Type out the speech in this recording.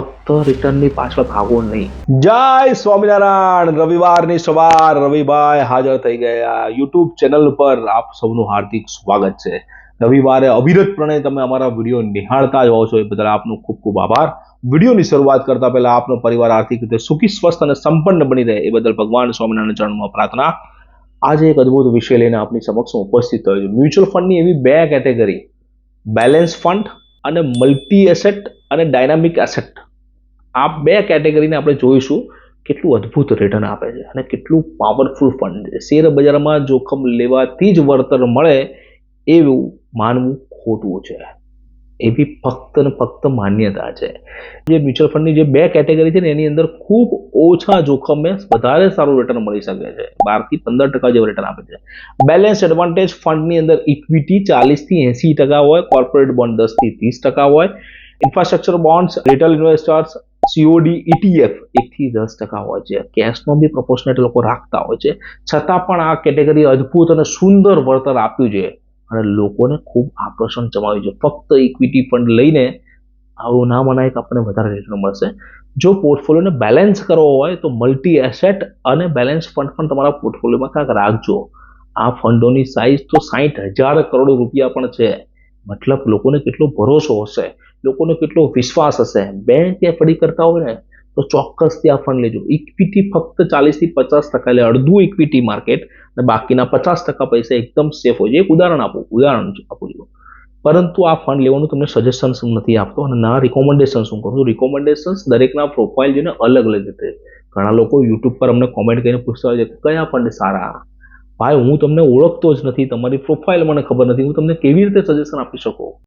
ફક્ત રિટર્નની પાછળ ભાગો નહીં। જય સ્વામિનારાયણ। રવિવારની સવાર રવિભાઈ હાજર થઈ ગયા યુટ્યુબ ચેનલ પર। આપ સૌનું હાર્દિક સ્વાગત છે। રવિવારે અવિરતપણે તમે અમારા વિડીયો નિહાળતા જ હોવ છો, એ બદલ આપનો ખૂબ ખૂબ આભાર। વિડીયોની શરૂઆત કરતા પહેલા આપનો પરિવાર આર્થિક રીતે સુખી, સ્વસ્થ અને સંપન્ન બની રહે એ બદલ ભગવાન સ્વામિનારાયણ ચરણમાં પ્રાર્થના। આજે એક અદ્ભુત વિષય લઈને આપની સમક્ષ ઉપસ્થિત થયો છું। મ્યુચ્યુઅલ ફંડની એવી બે કેટેગરી, બેલેન્સ ફંડ અને મલ્ટી એસેટ અને ડાયનામિક એસેટ, આ બે કેટેગરીને આપણે જોઈશું કેટલું અદ્ભુત રિટર્ન આપે છે અને કેટલું પાવરફુલ ફંડ છે। શેર બજારમાં જોખમ લેવાથી જ વળતર મળે એવું માનવું ખોટું છે, એવી ફક્ત ને ફક્ત માન્યતા છે। જે મ્યુચ્યુઅલ ફંડની જે બે કેટેગરી છે ને, એની અંદર ખૂબ ઓછા જોખમે વધારે સારું રિટર્ન મળી શકે છે, 12 થી 15% જેવું રિટર્ન આપે છે। બેલેન્સ એડવાન્ટેજ ફંડની અંદર ઇક્વિટી 40 થી 80% હોય, કોર્પોરેટ બોન્ડ 10 થી 30% હોય, infrastructure bonds, retail investors, COD ETF 1 થી 10% હોય છે। કેશનો બી પ્રોપોર્શનેટ લોકો રાખતા હોય છે, છતાં પણ આ કેટેગરી અદ્ભુત અને સુંદર વળતર આપ્યું છે અને લોકોને ખૂબ આકર્ષણ જમાવ્યું છે। ફક્ત ઇક્વિટી ફંડ લઈને આવું ના મનાય કે આપણને વધારે રિટર્ન મળશે। જો પોર્ટફોલિયોને બેલેન્સ કરવો હોય તો મલ્ટી એસેટ અને બેલેન્સ ફંડ પણ તમારા પોર્ટફોલિયોમાં ક્યાંક રાખજો। આ ફંડોની સાઇઝ તો 60,000 કરોડ રૂપિયા પણ છે। મતલબ લોકોને કેટલો ભરોસો હશે, લોકોને કેટલો વિશ્વાસ હશે। બેંક એફડી કરતા હોય ને તો ચોક્કસથી આ ફંડ લેજો। ઇક્વિટી ફક્ત 40 થી 50%, એટલે અડધું ઇક્વિટી માર્કેટ અને બાકીના 50% પૈસા એકદમ સેફ હોય છે। એક ઉદાહરણ આપું છું, પરંતુ આ ફંડ લેવાનું તમને સજેશન નથી આપતો અને ના રિકોમેન્ડેશન શું કરું છું। રિકોમેન્ડેશન દરેકના પ્રોફાઇલ જોઈને અલગ અલગ રીતે, ઘણા લોકો યુટ્યુબ પર અમને કોમેન્ટ કરીને પૂછતા હોય છે કયા ફંડ સારા। ભાઈ, હું તમને ઓળખતો જ નથી, તમારી પ્રોફાઇલ મને ખબર નથી, હું તમને કેવી રીતે સજેશન આપી શકું?